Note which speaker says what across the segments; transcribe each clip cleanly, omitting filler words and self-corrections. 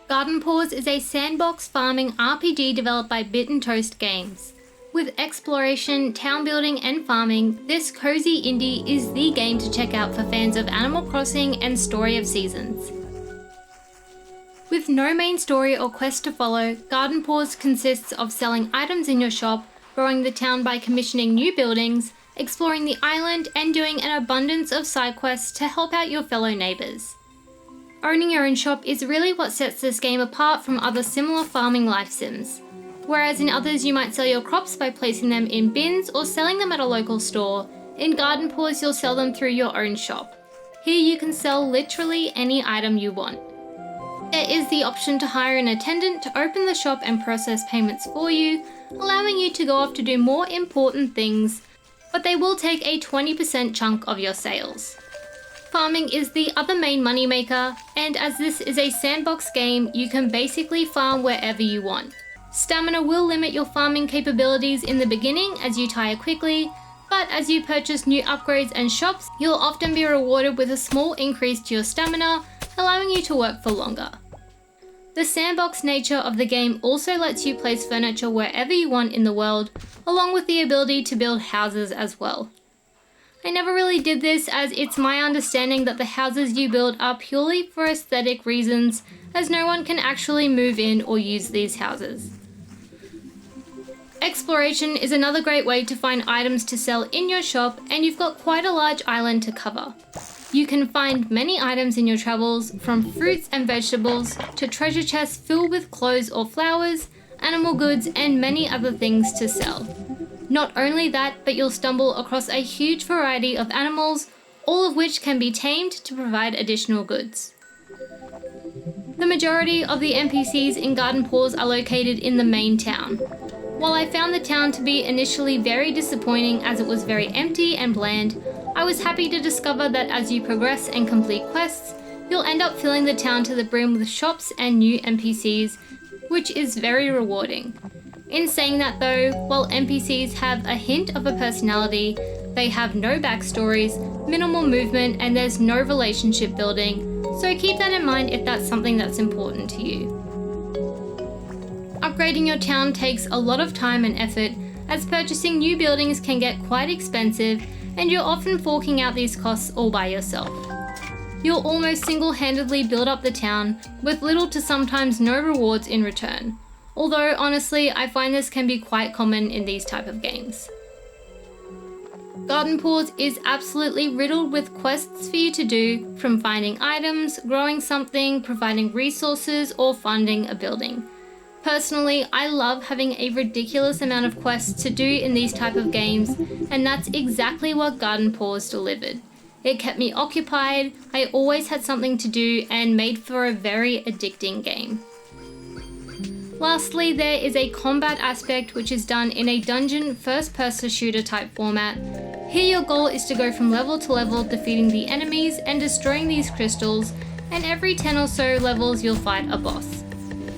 Speaker 1: Garden Paws is a sandbox farming RPG developed by Bitten Toast Games. With exploration, town building and farming, this cozy indie is the game to check out for fans of Animal Crossing and Story of Seasons. With no main story or quest to follow, Garden Paws consists of selling items in your shop, growing the town by commissioning new buildings, exploring the island, and doing an abundance of side quests to help out your fellow neighbours. Owning your own shop is really what sets this game apart from other similar farming life sims. Whereas in others you might sell your crops by placing them in bins or selling them at a local store, in Garden Paws you'll sell them through your own shop. Here you can sell literally any item you want. There is the option to hire an attendant to open the shop and process payments for you, allowing you to go off to do more important things, but they will take a 20% chunk of your sales. Farming is the other main moneymaker, and as this is a sandbox game, you can basically farm wherever you want. Stamina will limit your farming capabilities in the beginning as you tire quickly, but as you purchase new upgrades and shops, you'll often be rewarded with a small increase to your stamina, allowing you to work for longer. The sandbox nature of the game also lets you place furniture wherever you want in the world, along with the ability to build houses as well. I never really did this, as it's my understanding that the houses you build are purely for aesthetic reasons, as no one can actually move in or use these houses. Exploration is another great way to find items to sell in your shop, and you've got quite a large island to cover. You can find many items in your travels, from fruits and vegetables to treasure chests filled with clothes or flowers, animal goods, and many other things to sell. Not only that, but you'll stumble across a huge variety of animals, all of which can be tamed to provide additional goods. The majority of the NPCs in Garden Paws are located in the main town. While I found the town to be initially very disappointing as it was very empty and bland, I was happy to discover that as you progress and complete quests, you'll end up filling the town to the brim with shops and new NPCs, which is very rewarding. In saying that though, while NPCs have a hint of a personality, they have no backstories, minimal movement, and there's no relationship building, so keep that in mind if that's something that's important to you. Upgrading your town takes a lot of time and effort, as purchasing new buildings can get quite expensive, and you're often forking out these costs all by yourself. You'll almost single-handedly build up the town, with little to sometimes no rewards in return. Although honestly, I find this can be quite common in these type of games. Garden Paws is absolutely riddled with quests for you to do, from finding items, growing something, providing resources, or funding a building. Personally, I love having a ridiculous amount of quests to do in these type of games, and that's exactly what Garden Paws delivered. It kept me occupied, I always had something to do, and made for a very addicting game. Lastly, there is a combat aspect which is done in a dungeon first-person shooter type format. Here your goal is to go from level to level defeating the enemies and destroying these crystals, and every 10 or so levels you'll fight a boss.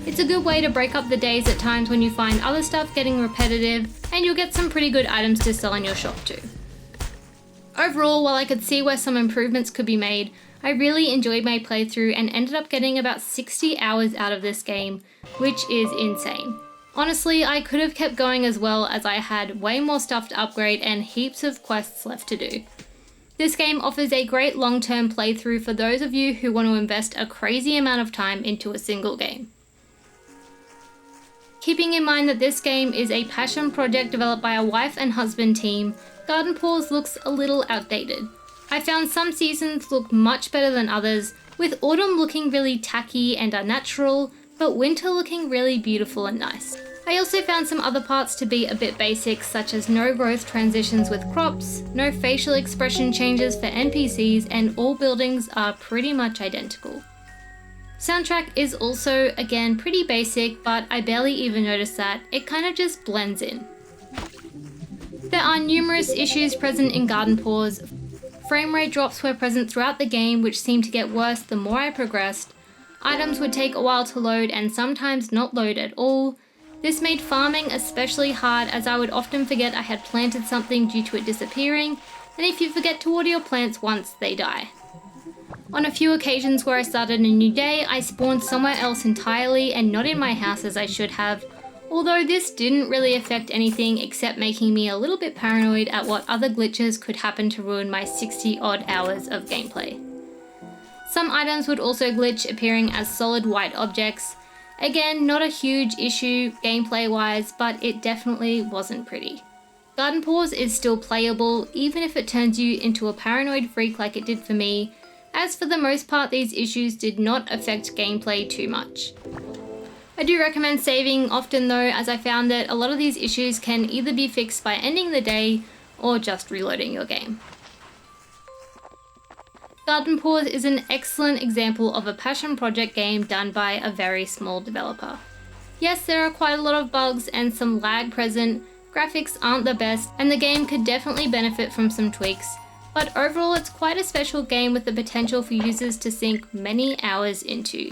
Speaker 1: It's a good way to break up the days at times when you find other stuff getting repetitive, and you'll get some pretty good items to sell in your shop too. Overall, while I could see where some improvements could be made, I really enjoyed my playthrough and ended up getting about 60 hours out of this game, which is insane. Honestly, I could have kept going as well, as I had way more stuff to upgrade and heaps of quests left to do. This game offers a great long-term playthrough for those of you who want to invest a crazy amount of time into a single game. Keeping in mind that this game is a passion project developed by a wife and husband team, Garden Paws looks a little outdated. I found some seasons look much better than others, with autumn looking really tacky and unnatural, but winter looking really beautiful and nice. I also found some other parts to be a bit basic, such as no growth transitions with crops, no facial expression changes for NPCs, and all buildings are pretty much identical. Soundtrack is also, again, pretty basic, but I barely even noticed that. It kind of just blends in. There are numerous issues present in Garden Paws. Frame rate drops were present throughout the game, which seemed to get worse the more I progressed. Items would take a while to load and sometimes not load at all. This made farming especially hard, as I would often forget I had planted something due to it disappearing, and if you forget to water your plants once, they die. On a few occasions where I started a new day, I spawned somewhere else entirely and not in my house as I should have, although this didn't really affect anything except making me a little bit paranoid at what other glitches could happen to ruin my 60 odd hours of gameplay. Some items would also glitch, appearing as solid white objects. Again, not a huge issue gameplay wise, but it definitely wasn't pretty. Garden Paws is still playable, even if it turns you into a paranoid freak like it did for me, as for the most part these issues did not affect gameplay too much. I do recommend saving often though, as I found that a lot of these issues can either be fixed by ending the day or just reloading your game. Garden Paws is an excellent example of a passion project game done by a very small developer. Yes, there are quite a lot of bugs and some lag present, graphics aren't the best, and the game could definitely benefit from some tweaks, but overall it's quite a special game with the potential for users to sink many hours into.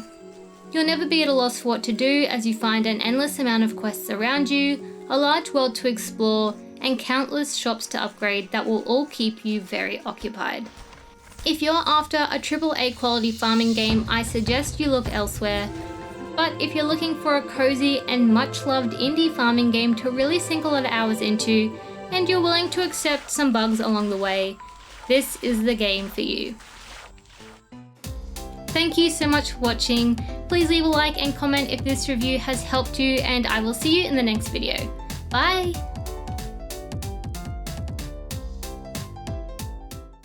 Speaker 1: You'll never be at a loss for what to do, as you find an endless amount of quests around you, a large world to explore, and countless shops to upgrade that will all keep you very occupied. If you're after a AAA quality farming game, I suggest you look elsewhere. But if you're looking for a cozy and much loved indie farming game to really sink a lot of hours into, and you're willing to accept some bugs along the way, this is the game for you. Thank you so much for watching. Please leave a like and comment if this review has helped you, and I will see you in the next video. Bye!